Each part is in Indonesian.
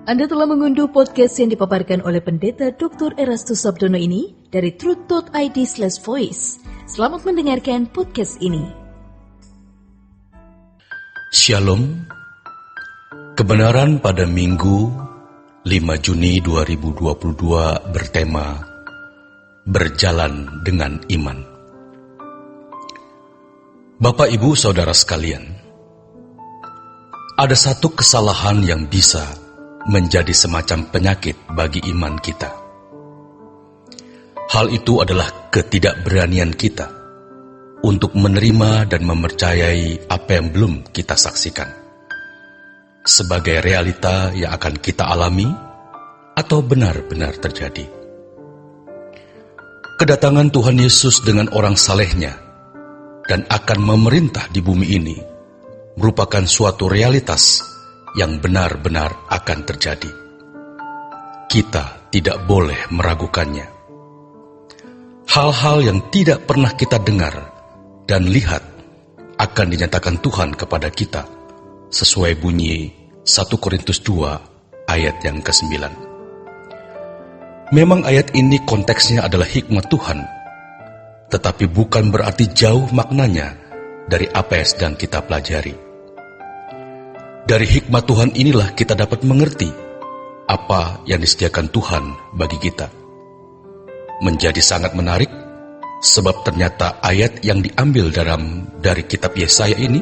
Anda telah mengunduh podcast yang dipaparkan oleh Pendeta Dr. Erastus Sabdono ini dari truth.id/voice. Selamat mendengarkan podcast ini. Shalom. Kebenaran pada Minggu 5 Juni 2022 bertema Berjalan dengan Iman. Bapak, Ibu, Saudara sekalian, ada satu kesalahan yang bisa menjadi semacam penyakit bagi iman kita. Hal itu adalah ketidakberanian kita untuk menerima dan mempercayai apa yang belum kita saksikan sebagai realita yang akan kita alami atau benar-benar terjadi. Kedatangan Tuhan Yesus dengan orang salehnya dan akan memerintah di bumi ini merupakan suatu realitas yang benar-benar akan terjadi. Kita tidak boleh meragukannya. Hal-hal yang tidak pernah kita dengar dan lihat akan dinyatakan Tuhan kepada kita sesuai bunyi 1 Korintus 2 ayat yang ke-9. Memang ayat ini konteksnya adalah hikmat Tuhan, tetapi bukan berarti jauh maknanya dari apa yang sedang kita pelajari. Dari hikmat Tuhan inilah kita dapat mengerti apa yang disediakan Tuhan bagi kita. Menjadi sangat menarik, sebab ternyata ayat yang diambil dari kitab Yesaya ini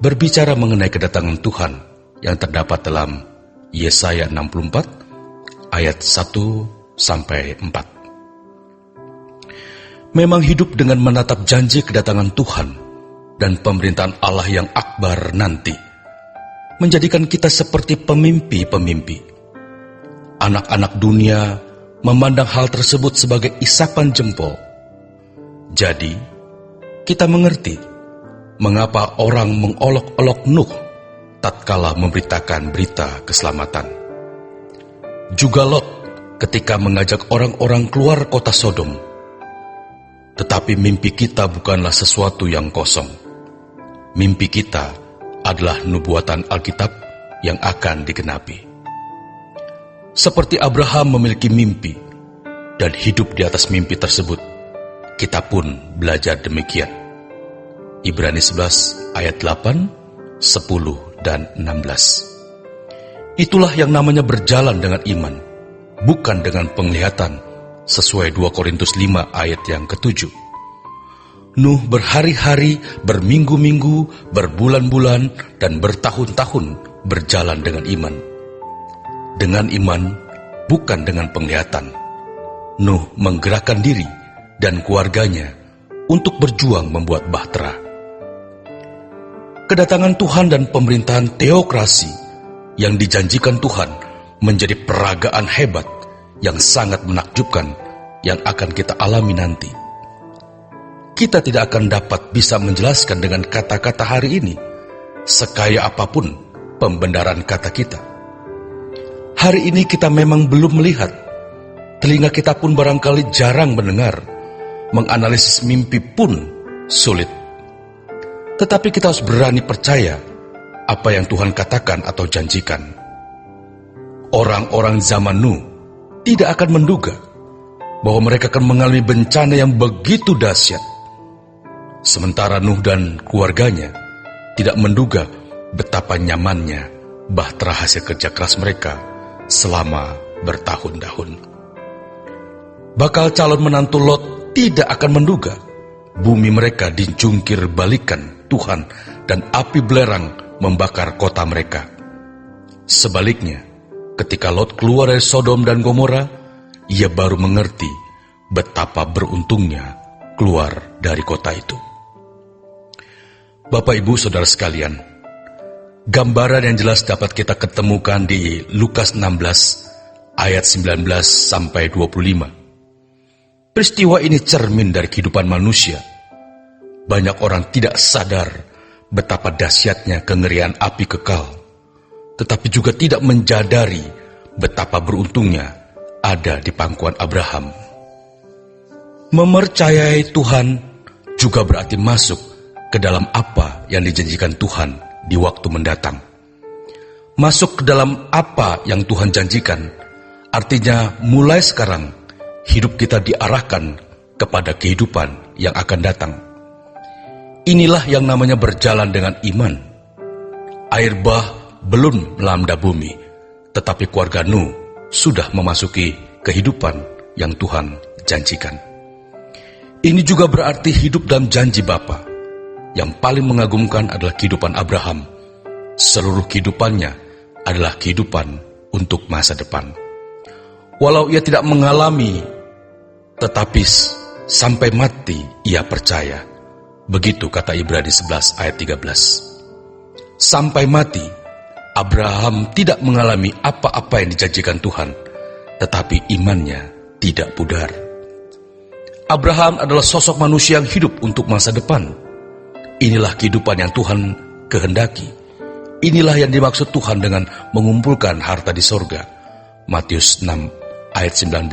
berbicara mengenai kedatangan Tuhan yang terdapat dalam Yesaya 64 ayat 1-4. Memang hidup dengan menatap janji kedatangan Tuhan dan pemerintahan Allah yang akbar nanti menjadikan kita seperti pemimpi-pemimpi. Anak-anak dunia memandang hal tersebut sebagai isapan jempol. Jadi, kita mengerti mengapa orang mengolok-olok Nuh tatkala memberitakan berita keselamatan. Juga Lot ketika mengajak orang-orang keluar kota Sodom. Tetapi mimpi kita bukanlah sesuatu yang kosong. Mimpi kita adalah nubuatan Alkitab yang akan digenapi. Seperti Abraham memiliki mimpi dan hidup di atas mimpi tersebut, kita pun belajar demikian. Ibrani 11 ayat 8, 10, dan 16. Itulah yang namanya berjalan dengan iman, bukan dengan penglihatan, sesuai 2 Korintus 5 ayat yang ke-7. Nuh berhari-hari, berminggu-minggu, berbulan-bulan, dan bertahun-tahun berjalan dengan iman. Dengan iman, bukan dengan penglihatan. Nuh menggerakkan diri dan keluarganya untuk berjuang membuat bahtera. Kedatangan Tuhan dan pemerintahan teokrasi yang dijanjikan Tuhan menjadi peragaan hebat yang sangat menakjubkan yang akan kita alami nanti. Kita tidak akan dapat bisa menjelaskan dengan kata-kata hari ini, sekaya apapun pembenaran kata kita. Hari ini kita memang belum melihat, telinga kita pun barangkali jarang mendengar, menganalisis mimpi pun sulit. Tetapi kita harus berani percaya apa yang Tuhan katakan atau janjikan. Orang-orang zaman Nuh tidak akan menduga bahwa mereka akan mengalami bencana yang begitu dahsyat. Sementara Nuh dan keluarganya tidak menduga betapa nyamannya bahtera hasil kerja keras mereka selama bertahun-tahun. Bakal calon menantu Lot tidak akan menduga bumi mereka dijungkir balikan Tuhan dan api belerang membakar kota mereka. Sebaliknya, ketika Lot keluar dari Sodom dan Gomora, ia baru mengerti betapa beruntungnya keluar dari kota itu. Bapak, Ibu, Saudara sekalian, gambaran yang jelas dapat kita ketemukan di Lukas 16 ayat 19-25. Peristiwa ini cermin dari kehidupan manusia. Banyak orang tidak sadar betapa dahsyatnya kengerian api kekal, tetapi juga tidak menjadari betapa beruntungnya ada di pangkuan Abraham. Mempercayai Tuhan juga berarti masuk ke dalam apa yang dijanjikan Tuhan di waktu mendatang. masuk ke dalam apa yang Tuhan janjikan, artinya mulai sekarang hidup kita diarahkan kepada kehidupan yang akan datang. Inilah yang namanya berjalan dengan iman. Air bah belum melanda bumi, tetapi keluarga Nuh sudah memasuki kehidupan yang Tuhan janjikan. Ini juga berarti hidup dalam janji Bapa. Yang paling mengagumkan adalah kehidupan Abraham. Seluruh kehidupannya adalah kehidupan untuk masa depan. Walau ia tidak mengalami, tetapi sampai mati ia percaya. Begitu kata Ibrani 11 ayat 13. Sampai mati, Abraham tidak mengalami apa-apa yang dijanjikan Tuhan, tetapi imannya tidak pudar. Abraham adalah sosok manusia yang hidup untuk masa depan. Inilah kehidupan yang Tuhan kehendaki. Inilah yang dimaksud Tuhan dengan mengumpulkan harta di sorga. Matius 6 ayat 19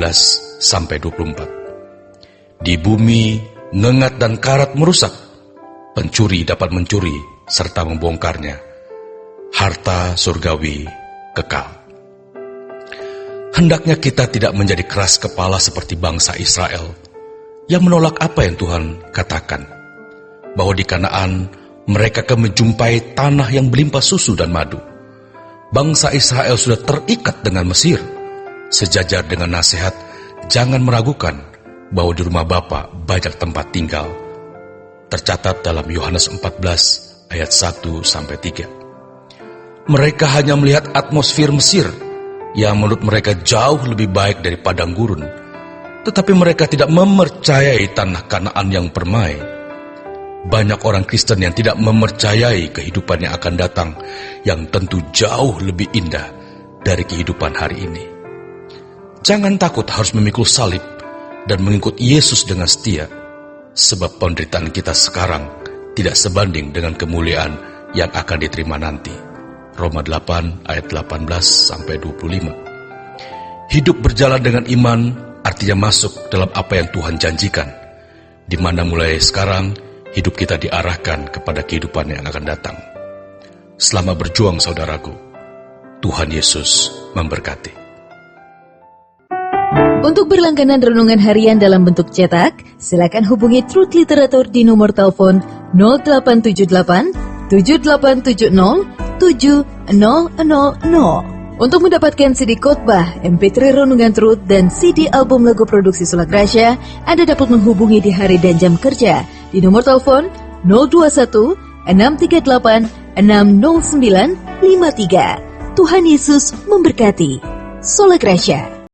sampai 24. Di bumi, ngengat dan karat merusak. Pencuri dapat mencuri serta membongkarnya. Harta surgawi kekal. Hendaknya kita tidak menjadi keras kepala seperti bangsa Israel yang menolak apa yang Tuhan katakan, bahwa di Kanaan mereka akan menjumpai tanah yang berlimpah susu dan madu. Bangsa Israel sudah terikat dengan Mesir. Sejajar dengan nasihat, jangan meragukan bahwa di rumah Bapa banyak tempat tinggal. Tercatat dalam Yohanes 14 ayat 1-3. Mereka hanya melihat atmosfer Mesir yang menurut mereka jauh lebih baik dari padang gurun. Tetapi mereka tidak mempercayai tanah Kanaan yang permai. Banyak orang Kristen yang tidak mempercayai kehidupan yang akan datang, yang tentu jauh lebih indah dari kehidupan hari ini. Jangan takut harus memikul salib dan mengikut Yesus dengan setia, sebab penderitaan kita sekarang tidak sebanding dengan kemuliaan yang akan diterima nanti. Roma 8 ayat 18-25. Hidup berjalan dengan iman artinya masuk dalam apa yang Tuhan janjikan, di mana mulai sekarang hidup kita diarahkan kepada kehidupan yang akan datang. Selamat berjuang saudaraku. Tuhan Yesus memberkati. Untuk berlangganan renungan harian dalam bentuk cetak, silakan hubungi Truth Literatur di nomor telepon 0878 7870 7000. Untuk mendapatkan CD khotbah, MP3 renungan Truth, dan CD album lagu produksi Sola Gracia, Anda dapat menghubungi di hari dan jam kerja di nomor telepon 021 638 60953. Tuhan Yesus memberkati. Sola Gracia.